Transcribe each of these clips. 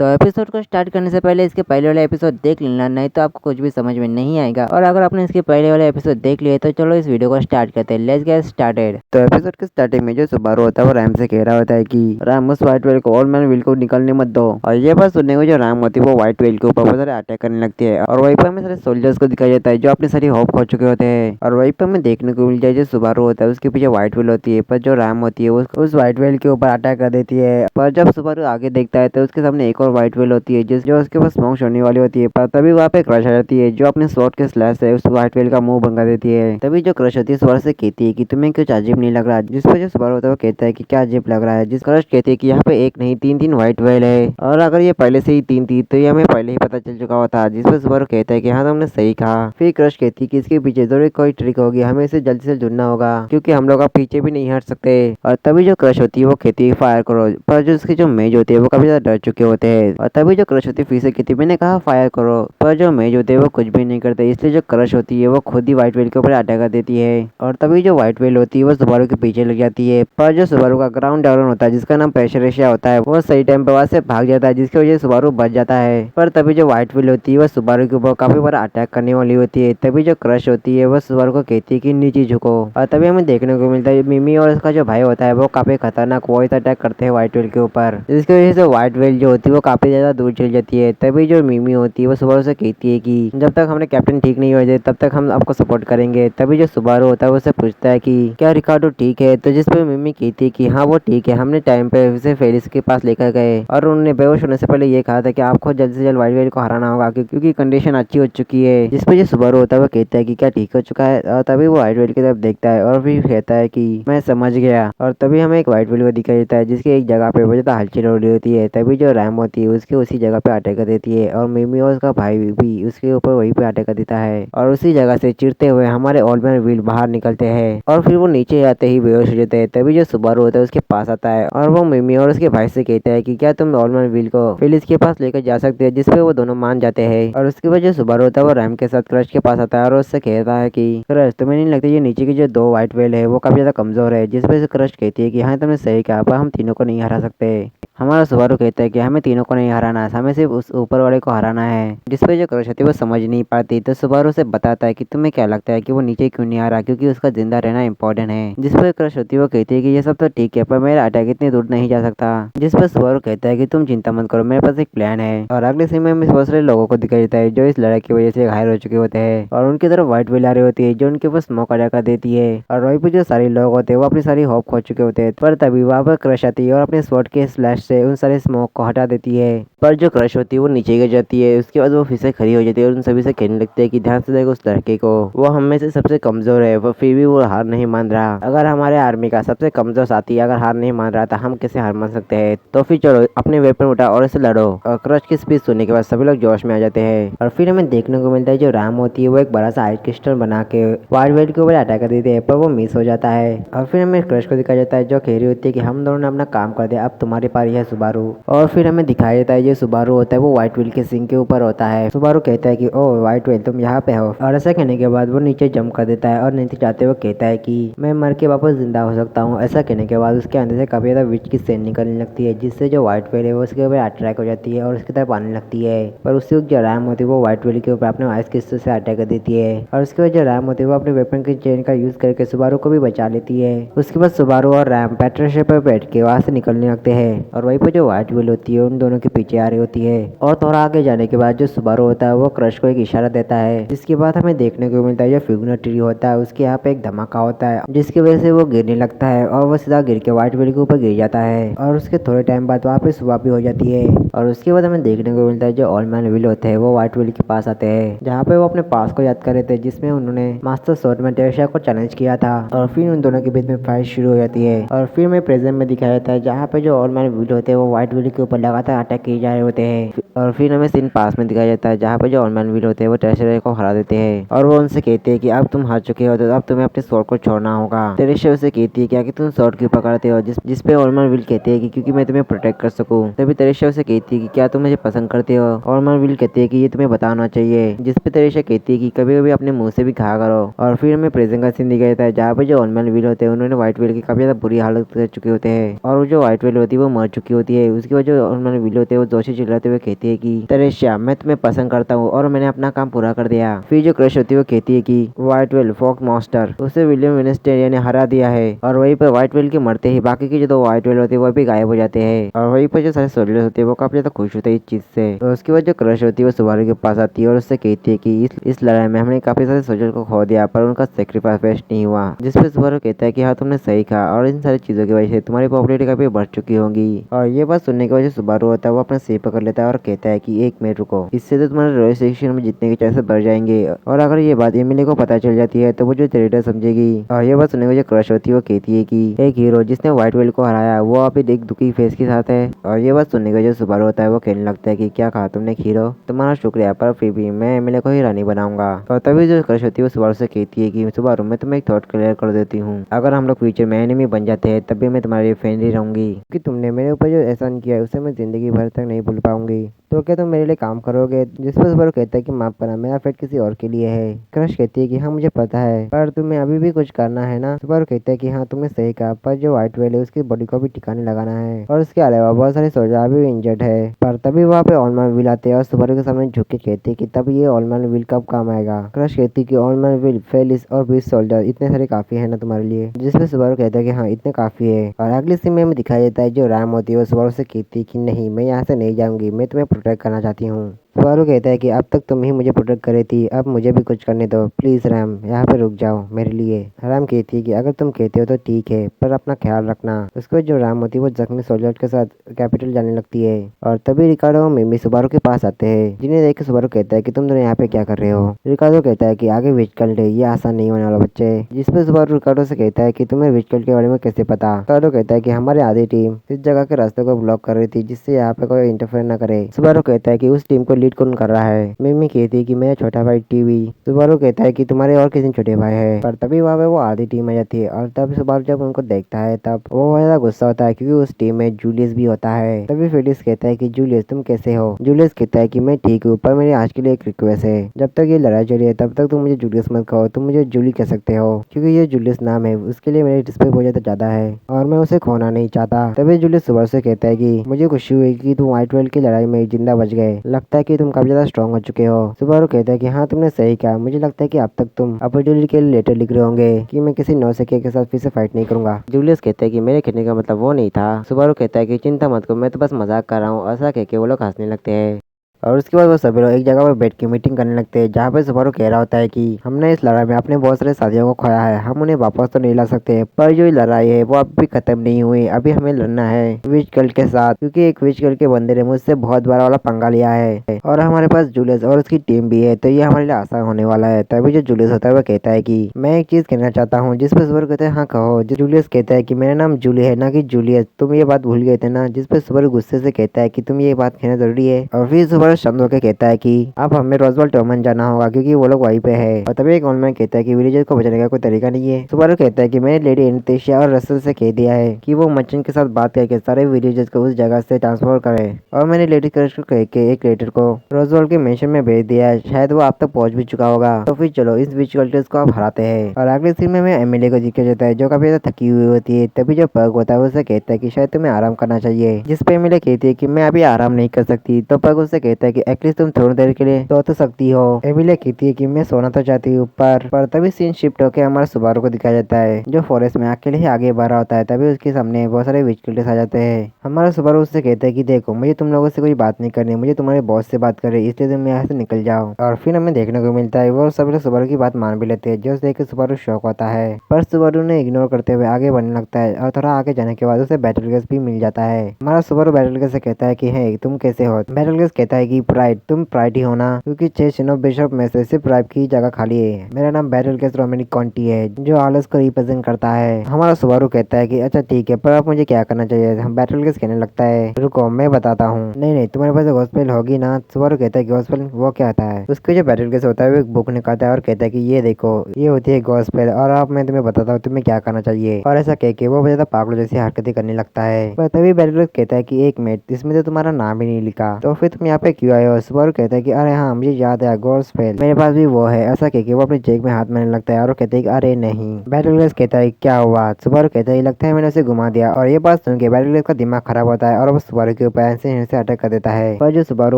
तो एपिसोड को स्टार्ट करने से पहले इसके पहले वाला एपिसोड देख लेना, नहीं तो आपको कुछ भी समझ में नहीं आएगा। और अगर आपने इसके पहले वाला एपिसोड देख लिया तो चलो इस वीडियो को स्टार्ट करते हैं। Let's get started. तो एपिसोड के स्टार्टिंग में जो सुबारू होता है वो रैम से कह रहा होता है कि राम उस व्हाइट व्हेल को और मैन व्हील को निकलने मत दो। और ये बात सुनने को जो राम होती है वो व्हाइट व्हेल के ऊपर बहुत सारे अटैक करने लगती है। और वहीं पर हमें सारे सोल्जर्स को दिखाया जाता है जो अपनी सारी होप खो चुके होते हैं। और वहीं पर हमें देखने को मिल जाए जो सुबारू होता है उसके पीछे व्हाइट व्हेल होती है, पर जो राम होती है उस व्हाइट व्हेल के ऊपर अटैक कर देती है। पर जब सुबारू आगे देखता है तो उसके सामने एक और व्हाइट व्हेल होती है जो उसके पास स्मोक छोड़ने वाली होती है। पर तभी वहाँ पे क्रश आ जाती है जो अपने स्वॉर्ड के स्लैश से उस व्हाइट व्हेल का मुंह भंगा देती है। तभी जो क्रश होती है सुबारू से कहती है कि तुम्हें कुछ अजीब नहीं लग रहा, जिस पर जो सुबारू होता है वो कहता है कि क्या अजीब लग रहा है। जिस क्रश कहती है कि यहाँ पे एक नहीं तीन व्हाइट व्हेल है, और अगर ये पहले से ही तीन थी तो ये हमें पहले ही पता चल चुका होता। जिस पर सुबारू कहता है कि हाँ तुमने सही कहा। फिर क्रश कहती है कि इसके पीछे जरूर कोई ट्रिक होगी, हमें इसे जल्दी से ढूंढना होगा क्योंकि हम लोग अब पीछे भी नहीं हट सकते। और तभी जो क्रश होती है वो कहती है फायर करो, पर जो उसकी जो मेज होती है वो काफी ज्यादा डर चुके होते हैं। और तभी जो क्रश होती है फिर से कहती है मैंने कहा फायर करो, पर जो मेज होते है वो कुछ भी नहीं करते। इसलिए जो क्रश होती है वो खुद ही व्हाइट व्हेल के ऊपर अटैक कर देती है। और तभी जो व्हाइट व्हेल होती है वो सुबारू के पीछे लग जाती है। पर जो सुबारू का ग्राउंड डाउन होता है जिसका नाम प्रेशर एशिया होता है वो सही टाइम पे वहां से भाग जाता है, जिसकी वजह से सुबारू बच जाता है। पर तभी जो व्हाइट व्हेल होती है वो सुबारू के ऊपर काफी बड़ा अटैक करने वाली होती है। तभी जो क्रश होती है वो सुबारू को कहती है कि नीचे झुको। और तभी हमें देखने को मिलता है मिमी और उसका जो भाई होता है वो काफी खतरनाक वॉइस अटैक करते हैं व्हाइट व्हेल के ऊपर, जिसकी वजह से व्हाइट व्हेल जो होती है वो काफी ज्यादा दूर चली जाती है। तभी जो मिमी होती है वो सुबारू से कहती है कि जब तक हमने कैप्टन ठीक नहीं हो जाए तब तक हम आपको सपोर्ट करेंगे। तभी जो सुबारू होता है वो उससे पूछता है कि क्या रिकार्डो ठीक है, तो जिस पे मिमी कहती है कि हाँ वो ठीक है, हमने टाइम पे उसे फेलिस के पास लेकर गए और उन्होंने बेहोश होने से पहले ये कहा था कि आपको जल्द से जल्द व्हाइट व्हेल को हराना होगा क्योंकि कंडीशन अच्छी हो चुकी है। जिस पे जो सुबारू होता है वो कहता है कि क्या ठीक हो चुका है। और तभी वो व्हाइट व्हेल की तरफ देखता है और फिर कहता है कि मैं समझ गया। और तभी हमें एक व्हाइट व्हेल को दिखाई देता है जिसकी एक जगह पे बहुत ज्यादा हलचल हो रही होती है। तभी जो रैम होती है उसके उसी जगह पे अटैक कर देती है और मिमी और उसका भाई भी उसके ऊपर वहीं पे अटैक कर देता है। और उसी जगह से चिरते हुए हमारे ओल्ड मैन व्हील बाहर निकलते हैं और फिर वो नीचे आते ही बेहोश हो जाते हैं। तभी जो सुबारू होता है उसके पास आता है और वो मिमी और उसके भाई से कहता है कि क्या तुम ओल्ड मैन व्हील को फेलिस के पास लेकर जा सकते हैं, जिसपे वो दोनों मान जाते हैं। और उसके बाद जो सुबारू होता है वो रैम के साथ क्रश के पास आता है और उससे कहता है कि क्रश तुम्हें नहीं लगता ये नीचे की जो दो व्हाइट व्हेल है वो काफी ज्यादा कमजोर है। जिस वजह से क्रश कहती है कि हाँ तुमने सही कहा, पर हम तीनों को नहीं हरा सकते। हमारा सुबारू कहता है कि हमें तीनों को नहीं हराना, हमें सिर्फ उस ऊपर वाले को हराना है। जिस पे जो क्रश होती है वो समझ नहीं पाती, तो सुबारू से बताता है कि तुम्हें क्या लगता है कि वो नीचे क्यों नहीं आ रहा, क्योंकि उसका जिंदा रहना इंपॉर्टेंट है। जिस पर क्रश होती है वो कहती है कि ये सब तो ठीक है पर मेरा अटैक इतनी दूर नहीं जा सकता। जिस पर सुबारू कहता है कि तुम चिंता मत करो, मेरे पास एक प्लान है। और अगले सीन में हमें बहुत सारे लोगों को दिखाई देता है जो इस लड़ाई की वजह से घायल हो चुके होते हैं और उनकी तरफ व्हाइट व्हेल आ रही होती है जो उनके ऊपर स्मोक अटैक कर देती है। और वहीं पर जो सारे लोग होते हैं वो अपनी सारी होप खो चुके होते हैं। पर तभी वहाँ पर क्रश आती है और अपने स्वॉर्ड के स्लैश से उन सारे स्मोक को हटा देती है। पर जो क्रश होती है वो नीचे गिर जाती है। उसके बाद वो फिर से खड़ी हो जाती है और उन सभी से कहने लगती है कि ध्यान से देखो उस लड़के को, वो हम में से सबसे कमजोर है, वो फिर भी वो हार नहीं मान रहा। अगर हमारे आर्मी का सबसे कमजोर साथी अगर हार नहीं मान रहा था हम कैसे हार मान सकते हैं। तो फिर चलो अपने वेपन उठा और इसे लड़ो। और क्रश की स्पीच सुनने के बाद सभी लोग जोश में आ जाते हैं। और फिर हमें देखने को मिलता है जो राम होती है वो एक बड़ा सा आइस क्रिस्टल बना के व्हाइट व्हेल के ऊपर अटैक कर देती है, पर वो मिस हो जाता है। और फिर हमें क्रश को दिखाया जाता है जो कह रही होती है कि हम दोनों ने अपना काम कर दिया, अब तुम्हारी पारी है सुबारू। और फिर हमें दिखाया जाता है जो सुबारू होता है वो व्हाइट व्हील के सिंग के ऊपर होता है। सुबारू कहता है कि ओ व्हाइट व्हील तुम यहाँ पे हो। और ऐसा कहने के बाद वो नीचे जंप कर देता है और नीचे जाते हुए कहता है कि मैं मर के वापस जिंदा हो सकता हूँ। ऐसा कहने के बाद उसके अंदर से काफी ज्यादा विच की सेन निकलने लगती है, जिससे जो व्हाइट व्हील है वो उसके ऊपर अटैक हो जाती है और उसकी तरफ आने लगती है। पर उससे जो रैम होती है वो व्हाइट व्हील के ऊपर अपने आइस क्रिस्टल से अटैक कर देती है। और उसके बाद जो रैम होती है वो अपने वेपन की चेन का यूज करके सुबारू को भी बचा लेती है। उसके बाद सुबारू और रैम पेट्रोल पर बैठ के वहां से निकलने लगते हैं और वहीं पर जो व्हाइट व्हील होती है उन दोनों के पीछे आ रही होती है। और थोड़ा आगे जाने के बाद जो सुबारू होता है वो क्रश को एक इशारा देता है, जिसके बाद हमें देखने को मिलता है जो फिग्नो ट्री होता है उसके यहाँ पे एक धमाका होता है जिसकी वजह से वो गिरने लगता है और वो सीधा गिर के व्हाइट व्हील के ऊपर गिर जाता है। और उसके थोड़े टाइम बाद वहाँ पे सुबह भी हो जाती है। और उसके बाद हमें देखने को मिलता है जो ओल्ड मैन व्हील होते हैं वो व्हाइट व्हील के पास आते हैं, जहाँ पे वो अपने पास को याद कर रहे थे जिसमें उन्होंने मास्टर स्वॉर्ड में टेरेसा को चैलेंज किया था। और फिर उन दोनों के बीच में फाइट शुरू हो जाती है। और फिर में प्रेजेंट में दिखाया जाता है जहाँ पे जो ओल्ड मैन व्हील होते हैं वो व्हाइट व्हील के ऊपर लगातार अटैक किए जा रहे होते हैं। और फिर हमें सीन पास में दिखाया जाता है जहाँ पे जो ओल्ड मैन व्हील होते हैं वो टेरेसा को हरा देते हैं और वो उनसे कहते हैं कि अब तुम हार चुके हो तो अब तुम्हें अपने स्वॉर्ड को छोड़ना होगा। टेरेसा उसे कहती है क्या कि तुम स्वॉर्ड क्यों पकड़ते हो, जिसपे ओल्ड मैन व्हील कहते हैं कि क्योंकि मैं तुम्हें प्रोटेक्ट कर सकूं। तभी टेरेसा उसे कहती है कि क्या तुम मुझे पसंद करते हो। ओल्ड मैन व्हील कहते हैं कि ये तुम्हें बताना चाहिए, जिसपे टेरेसा कहती है कि कभी कभी अपने मुंह से भी कहा करो। और फिर हमें प्रेजेंट का सीन दिखाया जाता है जहाँ पे जो ओल्ड मैन व्हील होते हैं उन्होंने व्हाइट व्हील की काफी ज्यादा बुरी हालत कर चुके होते हैं और वो जो व्हाइट व्हील होती है वो मर चुकी होती है। उसके बाद जो ओल्ड मैन व्हील चिल्ले होते हैं वो जोशी चिल्लाते हुए कहती है कि तरेशिया मैं तुम्हें पसंद करता हूँ और मैंने अपना काम पूरा कर दिया। फिर जो क्रश होती है वो कहती है कि व्हाइट वेल फॉक मास्टर उसे विलियम विनिस्टेरिया ने हरा दिया है। और वहीं पर व्हाइट वेल के मरते ही बाकी के जो दो व्हाइट वेल होते हैं वो भी गायब हो जाते हैं। और वहीं पर जो सारे सोल्जर्स होते हैं वो काफी ज्यादा खुश होते हैं इस चीज से। तो उसके बाद जो क्रश होती है वो सुबारू के पास आती है और उससे कहती है कि इस लड़ाई में हमने काफी सारे सोल्जर को खो दिया पर उनका सेक्रीफाइस वेस्ट नहीं हुआ। जिसपे सुबारू कहता है कि हाँ तुमने सही कहा और इन सारी चीजों की वजह से तुम्हारी पॉपुलैरिटी काफी बढ़ चुकी होगी। और ये बात सुनने की वजह से सुबारू होता है वो अपना सिर पकड़ लेता है और कहता है कि एक मिनट रुको, इससे तो तुम्हारे रॉयल सेक्शन में जीतने के चांसेस बढ़ जाएंगे। और अगर ये बात एमिली को पता चल जाती है तो वो जो ट्रेडर समझेगी। और ये बात सुनने की वजह क्रश होती है वो कहती है कि एक हीरो जिसने व्हाइट वेल को हराया वो अभी एक दुखी फेस के साथ है। और ये बात सुनने की वजह से सुबारू होता है वो कहने लगता है कि क्या कहा तुमने एक हीरो, तुम्हारा शुक्रिया पर फिर भी मैं एमिली को ही रानी बनाऊंगा। और तभी जो क्रश होती है वो सुबारू से कहती है कि सुबारू मैं तुम्हें एक थॉट क्लियर कर देती हूँ, अगर हम लोग फ्यूचर में एनिमी बन जाते हैं तब भी मैं तुम्हारी फ्रेंड ही रहूंगी क्योंकि तुमने मेरे ऊपर जो एहसान किया है उसे मैं जिंदगी भर तक नहीं भूल पाऊंगी। तो क्या तुम मेरे लिए काम करोगे? जिस पर सुबारू कहता है कि माफ करना मेरा फेट किसी और के लिए है। क्रश कहती है कि हाँ मुझे पता है पर तुम्हें अभी भी कुछ करना है ना। सुबारू कहता है कि हाँ तुमने सही कहा पर जो व्हाइट वेल है उसकी बॉडी को भी ठिकाने लगाना है और उसके अलावा बहुत सारे सोल्जर अभी भी इंजर्ड है। पर तभी वहाँ पे ऑलमैन विल आते हैं और सुबारू के सामने झुक के कहते हैं कि तब ये ऑलमैन विल कब काम आएगा। क्रश कहती है कि ऑलमैन विल फेलिस और 20 सोल्जर इतने सारे काफी है ना तुम्हारे लिए। जिसपे सुबारू कहता है कि हाँ इतने काफी है। और अगली सीन में दिखाई देता है जो रैम होती है वो सुबारू से कहती है कि नहीं मैं यहाँ से नहीं जाऊंगी, मैं तुम्हें प्रोटेक्ट करना चाहती हूँ। सुबारू कहता है कि अब तक तुम ही मुझे प्रोटेक्ट करे थी, अब मुझे भी कुछ करने दो प्लीज रैम, यहाँ पे रुक जाओ मेरे लिए। रैम कहती है कि अगर तुम कहते हो तो ठीक है पर अपना ख्याल रखना। उसके बाद जो रैम होती है वो जख्मी सोल्जर के साथ कैपिटल जाने लगती है। और तभी रिकार्डो और मिमी सुबारू के पास आते हैं जिन्हें देख के सुबारू कहता है कि तुम दोनों यहाँ पे क्या कर रहे हो। रिकार्डो कहता है कि आगे विचकल्ट है, ये आसान नहीं होने वाला बच्चे। जिसपे सुबारू रिकार्डो से कहता है कि तुम्हें विचकल्ट के बारे में कैसे पता। रिकार्डो कहता है कि हमारी आधी टीम इस जगह के रास्ते को ब्लॉक कर रही थी जिससे यहाँ पे कोई इंटरफेयर न करे। सुबारू कहता है कि उस टीम को लीड कौन कर रहा है। मिमी कहती है कि मेरा छोटा भाई टीवी। सुबारू कहता है कि तुम्हारे और किसी छोटे भाई है। पर तभी वहाँ पे वो आधी टीम आ जाती है और तब सुबारू जब उनको देखता है तब वो ज्यादा गुस्सा होता है क्योंकि उस टीम में जूलियस भी होता है। तभी फेलिक्स कहता है कि जूलियस तुम कैसे हो। जूलियस कहता है कि मैं ठीक हूँ पर मेरी आज के लिए एक रिक्वेस्ट है, जब तक ये लड़ाई चली है तब तक तुम मुझे जूलियस मत कहो, तुम मुझे जूली कह सकते हो क्योंकि ये जूलियस नाम है उसके लिए मेरी रिस्पेक्ट बहुत ज्यादा है और मैं उसे खोना नहीं चाहता। तभी जूलियस सुबारू से कहता है कि मुझे खुशी हुई कि तुम व्हाइट वेल की लड़ाई में जिंदा बच गए, लगता है कि तुम काफी ज्यादा स्ट्रॉन्ग हो चुके हो। सुबारू कहता है कि हाँ तुमने सही कहा, मुझे लगता है कि अब तक तुम अपॉर्चुनिटी के लिए लेटर लिख रहे होंगे कि मैं किसी नौसिखिए के साथ फिर से फाइट नहीं करूंगा। जूलियस कहता है कि मेरे कहने का मतलब वो नहीं था। सुबारू कहता है कि चिंता मत करो मैं तो बस मजाक कर रहा हूँ। ऐसा कह के वो लोग हंसने लगते हैं। और उसके बाद वो सभी लोग एक जगह पर बैठ के मीटिंग करने लगते हैं जहाँ पे सुबारू कह रहा होता है कि हमने इस लड़ाई में अपने बहुत सारे साथियों को खोया है, हम उन्हें वापस तो नहीं ला सकते पर जो ये लड़ाई है वो अब भी खत्म नहीं हुई, अभी हमें लड़ना है विच गर्ल के साथ क्योंकि एक विच गर्ल के बंदे ने मुझसे बहुत बड़ा वाला पंगा लिया है और हमारे पास जूलियस और उसकी टीम भी है तो ये हमारे लिए आसान होने वाला है। तभी जो जूलियस होता है वो कहता है कि मैं एक चीज कहना चाहता हूँ। जिस पर सुबारू कहता है हाँ कहो। जूलियस कहता है कि मेरा नाम जूली है ना कि जूलियस, तुम ये बात भूल गए थे ना। जिस पर सुबारू गुस्से से कहता है कि तुम ये बात कहना जरूरी है। और फिर सुबारू शब्द के कहता है कि अब हमें रोजवेल टर्मन जाना होगा क्योंकि वो लोग वहीं पे है। और तभी एक ऑलमैन कहता है कि विलेजर्स को बचाने का कोई तरीका नहीं है। सुबारू कहता है कि मैंने लेडी एनेस्थेसिया और रसल से कह दिया है कि वो मर्चेंट के साथ बात करके सारे विलेजर्स को उस जगह से ट्रांसफर करे और मैंने लेडी क्रश को कह के एक लेटर को रोजवेल के मेंशन में भेज दिया है, शायद वो आप तक पहुंच भी चुका होगा। तो फिर चलो इस विच कल्टर्स को आप हराते हैं। और अगले सीन में हमें एमएलए को दिखा जाता है जो काफी ज्यादा थकी हुई होती है। तभी जो पग होता है उसे कहता है कि शायद तुम्हें आराम करना चाहिए। जिसपे एमएलए कहती है कि मैं अभी आराम नहीं कर सकती। तो पग उसे कहता है कि एटलीस्ट तुम थोड़ी देर के लिए सो तो सकती हो। एमिलिया कहती है कि मैं सोना तो चाहती हूँ पर तभी सीन शिफ्ट होकर हमारे सुबारू को दिखाया जाता है जो फॉरेस्ट में अकेले ही आगे बढ़ रहा होता है। तभी उसके सामने बहुत सारे विचकल्टेस आ जाते हैं। हमारा सुबारू उससे कहता है कि देखो मुझे तुम लोगों से कोई बात नहीं करनी, मुझे तुम्हारे बॉस से बात करनी, इसलिए तुम यहाँ से निकल जाओ। और फिर हमें देखने को मिलता है वो सभी लोग सुबारू की बात मान भी लेते हैं जो देख के सुबारू शौक होता है। पर सुबारू ने इग्नोर करते हुए आगे बढ़ने लगता है और थोड़ा आगे जाने के बाद उसे बैटल गैस भी मिल जाता है। हमारा सुबारू बैटल गैस से कहता है कि हे तुम कैसे हो। बैटल गैस कहता है कि प्राइड, तुम प्राइड ही होना क्योंकि 6 सिनो बिशप में से सिर्फ प्राइड की जगह खाली है। मेरा नाम बैटल गैस रोमेनिक कॉन्टी है जो आलस को रिप्रेजेंट करता है। हमारा सुबारू कहता है कि अच्छा ठीक है पर अब मुझे क्या करना चाहिए। हम बैटल गैस कहने लगता है रुको मैं बताता हूँ। नहीं नहीं तुम्हारे पास गॉस्पेल होगी ना। सुबारू कहता है गॉस्पेल वो क्या होता है। उसके जो बैटल गैस होता है वो एक बुक निकालता है और कहता है कि ये देखो ये होती है गॉस्पेल और अब मैं तुम्हें बताता हूँ तुम्हें क्या करना चाहिए। और ऐसा कह के वो ज्यादा पागलों जैसी हरकतें करने लगता है। पर तभी बैटल गैस कहता है कि एक मिनट इसमें तो तुम्हारा नाम ही नहीं लिखा, तो फिर तुम यहाँ पे क्यों आए हो? सुबारू कहता है कि अरे हाँ मुझे याद है गोस्पेल, मेरे पास भी वो है। ऐसा कह के वो अपने जेब में हाथ मारने लगता है और वो कहते हैं कि अरे नहीं। बैटलग्लास कहता है क्या हुआ? सुबारू कहता है लगता है मैंने उसे घुमा दिया। और ये बात सुन के बैटलग्लास का दिमाग खराब होता है और वो सुबारू के ऊपर ऐसे से अटैक कर देता है। पर जो सुबारू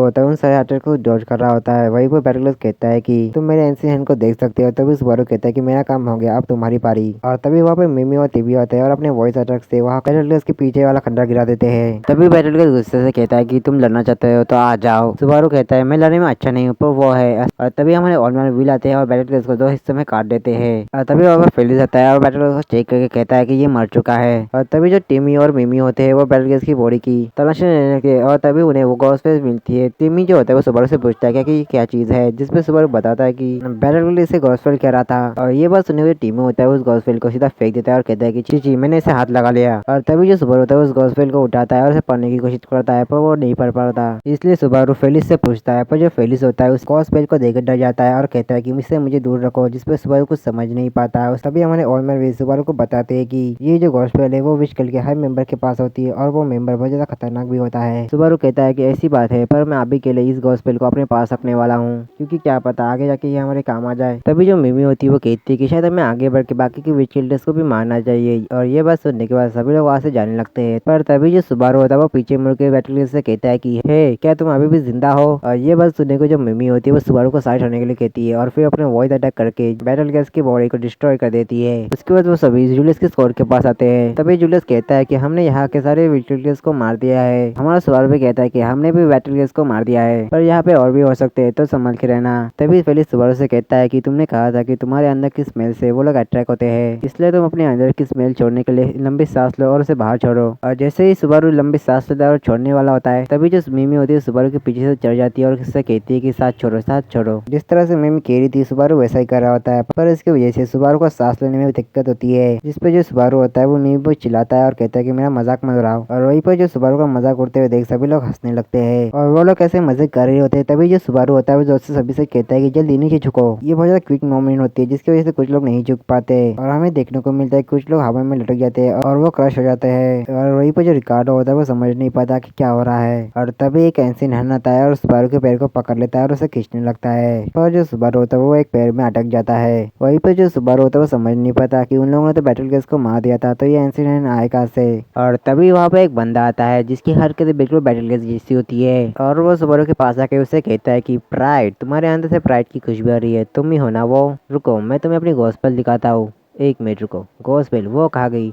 होता है उन सारे अटैक को डॉज कर रहा होता है। वही पर बैटलग्लास कहता है कि तुम मेरे एंसी हैंड को देख सकते हो। तभी सुबारू कहता है कि मेरा काम हो गया, अब तुम्हारी पारी। और तभी वहाँ पे मिमी और टीवी होते हैं और अपने वॉइस अटैक से वहाँ बैटलग्लास के पीछे वाला खंडर गिरा देते हैं। तभी बैटलग्लास गुस्से से कहता है कि तुम लड़ना चाहते हो तो आ जाओ। सुबारू कहता है मैं लड़ने में अच्छा नहीं हूँ, पर वो है। और तभी हमारे ऑलमैन व्हील आते हैं और बैटलग्लास को दो हिस्सों में काट देते हैं। और तभी वहाँ पर फेलिस आता है और बैटलग्लास को चेक करके कहता है कि ये मर चुका है। और तभी जो टिमी और मिमी होते हैं वो बैटलग्लास की बॉडी की तलाशी लेने के और तभी उन्हें वो गोस्पेल मिलती है। टिमी जो होता है वो सुबारू से पूछता है कि क्या चीज है, जिसपे सुबारू बताता है कि बैटलग्लास इसे गोस्पेल कह रहा था। और ये बात सुनने हुए टिमी होता है उस गोस्पेल को सीधा फेंक देता है और कहता है कि चीची मैंने इसे हाथ लगा लिया। और तभी जो सुबारू होता है उस गोस्पेल को उठाता है और उसे पढ़ने की कोशिश करता है, पर वो नहीं पढ़ पाता। इसलिए सुबारू फेलिस से पूछता है, पर जो फेलिस होता है उस गोस्पेल को देखकर डर जाता है और कहता है कि मुझसे मुझे दूर रखो, जिसपे सुबारू कुछ समझ नहीं पाता। तभी हमारे ऑलमैन व्हील सुबारू को बताते हैं कि ये जो गोस्पेल है वो विश कल के हर मेंबर के पास होती है और वो मेंबर बहुत ज्यादा खतरनाक भी होता है। सुबारू कहता है कि ऐसी बात है, पर मैं अभी के लिए इस गोस्पेल को अपने पास रखने वाला हूँ, क्योंकि क्या पता आगे जाके ये हमारे काम आ जाए। तभी जो मिमी होती है वो कहती है कि शायद हमें आगे बढ़ के बाकी के विच किल्डर्स को भी मारना चाहिए। और ये बात सुनने के बाद सभी लोग वहाँ से जाने लगते हैं। पर तभी जो सुबारू होता है वो पीछे मुड़ के बैटलग्लास से कहता है कि हे क्या तुम अभी भी जिंदा हो? और ये बात सुनने को जो मिमी होती है वो सुबारू को साइड होने के लिए कहती है और फिर अपने वॉइस अटैक करके बैटलग्लास की बॉडी को डिस्ट्रॉय कर देती है। उसके बाद वो सभी जूलियस के स्क्वाड के पास आते हैं। तभी जूलियस कहता है कि हमने यहाँ के सारे विच को मार दिया है। हमारा सुबारू भी कहता है कि हमने भी बैटलग्लास को मार दिया है, पर यहाँ पे और भी हो सकते हैं, तो संभल के रहना। तभी फेलिस सुबारू से कहता है कि तुमने कहा था कि तुम्हारे अंदर की स्मेल से वो लोग अट्रैक्ट होते हैं, इसलिए तुम अपने अंदर की स्मेल छोड़ने के लिए लंबी सांस लो और उसे बाहर छोड़ो। और जैसे ही सुबारू लंबी सांस लेता है और छोड़ने वाला होता है, तभी जो मिमी होती है सुबारू के पीछे से चढ़ जाती है और उससे कहती है कि सांस छोड़ो सांस छोड़ो। जिस तरह से मिमी कह रही थी सुबारू वैसा ही कर रहा होता है, पर इसकी वजह से सुबारू को सांस लेने में दिक्कत होती है। जिसपे जो सुबारू होता है वो मिमी को चिल्लाता है और कहता है कि मेरा मजाक मत उड़ाओ। और वहीं पर जो सुबारू का मजाक उड़ते हुए देख सभी लोग हंसने लगते हैं और वो लोग ऐसे मजे कर रहे होते हैं। तभी जो सुबारू होता है वो दोस्त सभी से कहता है कि जल्दी नीचे झुको। ये बहुत ज्यादा क्विक मोमेंट होती है जिसकी वजह से कुछ लोग नहीं झुक पाते और हमें देखने को मिलता है कुछ लोग हवा में लटक जाते हैं और वो क्रश हो जाते हैं। और वहीं पर जो रिकार्डो होता है वो समझ नहीं पाता कि क्या हो रहा है। और तभी एक एंसियन हैंड आता है और सुबारू के पैर को पकड़ लेता है और उसे खींचने लगता है, पर जो सुबारू होता है वो एक पैर में अटक जाता है। वहीं पर जो सुबारू होता है वो समझ नहीं पाता कि उन लोगों ने तो बैटलग्लास को मार दिया था, तो ये एंसियन हैंड आए कहाँ से। और तभी वहाँ पे एक बंदा आता है जिसकी हरकतें बिल्कुल बैटलग्लास जैसी होती है और वो सुबारू के पास आके उसे कहता है कि प्राइड, तुम्हारे अंदर से प्राइड की खुशबू आ रही है, तुम ही हो ना वो? रुको मैं तुम्हें अपनी गोस्पेल दिखाता हूँ, एक मिनट रुको। गोस्पेल वो कहाँ गई?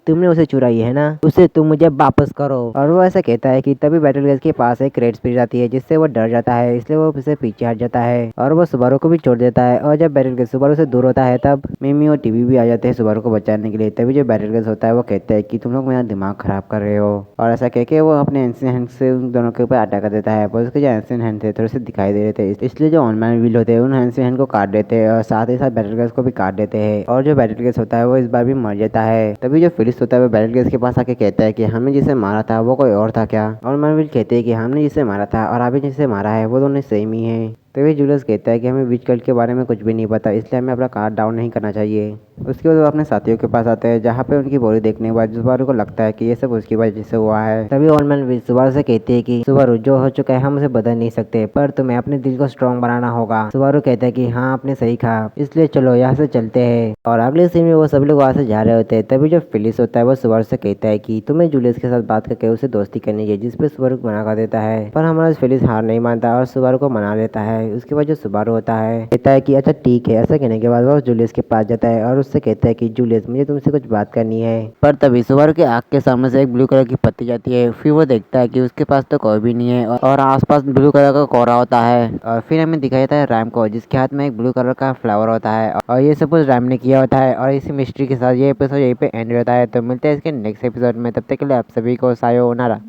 तुमने उसे चुराई है ना, उसे तुम मुझे वापस करो। और वो ऐसा कहता है कि तभी बैटलग्लास के पास एक क्रेट स्पिरिट आती है जिससे वो डर जाता है, इसलिए वो उसे पीछे हट जाता है और वो सुबारू को भी छोड़ देता है। और जब बैटलग्लास सुबारू से दूर होता है तब मिमी और टीवी भी आ जाते हैं सुबारू को बचाने के लिए। तभी जो बैटलग्लास होता है वो कहता है कि तुम लोग मेरा दिमाग खराब कर रहे हो, और ऐसा कह के वो अपने एंसियन हैंड से उन दोनों के ऊपर अटैक कर देता है। पर उसके जो एंसियन हैंड थे थोड़े से दिखाई दे रहे थे, इसलिए जो ऑनलाइन व्हील होते हैं उन एंसियन हैंड को काट देते हैं और साथ ही साथ बैटलग्लास को भी काट देते हैं। और जो बैटलग्लास होता है वो इस बार भी मर जाता है। तभी जो फेलिस होता है वो बैटलग्लास पास आके कहता है कि हमने जिसे मारा था वो कोई और था क्या? और मार्वल कहते हैं कि हमने जिसे मारा था और अभी जिसे मारा है वो दोनों सेम ही है। तभी जूलियस कहता है कि हमें विच कल्ट के बारे में कुछ भी नहीं पता, इसलिए हमें अपना कार्ड डाउन नहीं करना चाहिए। उसके बाद वो अपने साथियों के पास आते हैं जहाँ पे उनकी बॉडी देखने के बाद सुबारू को लगता है कि ये सब उसकी वजह से हुआ है। तभी ऑलमैन सुबारू से कहती है कि सुबारू जो हो चुका है हम उसे बदल नहीं सकते, पर तुम्हें अपने दिल को स्ट्रॉन्ग बनाना होगा। सुबारू कहता है कि हाँ आपने सही कहा, इसलिए चलो यहाँ से चलते हैं। और अगले सीन में वो सभी लोग वहाँ से जा रहे होते हैं। तभी जो फेलिस होता है वो सुबारू से कहता है कि तुम्हें जूलियस के साथ बात करके उसे दोस्ती करनी चाहिए, जिसपे सुबारू मना कर देता है। पर हमारा फेलिस हार नहीं मानता और सुबारू को मना लेता है। उसके बाद जो सुबारू होता है कहता है कि अच्छा ठीक है। ऐसा कहने के बाद वो जूलियस के पास जाता है और उससे कहता है कि जूलियस मुझे तुमसे कुछ बात करनी है। पर तभी सुबारू के आँख के सामने से एक ब्लू कलर की पत्ती जाती है। फिर वो देखता है कि उसके पास तो कोई भी नहीं है और आसपास ब्लू कलर का कोहरा होता है। और फिर हमें दिखाया जाता है रैम को, जिसके हाथ में एक ब्लू कलर का फ्लावर होता है और ये सब कुछ रैम ने किया होता है। और इसी मिस्ट्री के साथ ये एपिसोड यहीं पे एंड होता है। तो मिलते हैं इसके नेक्स्ट एपिसोड में, तब तक के लिए आप सभी को सायोनारा।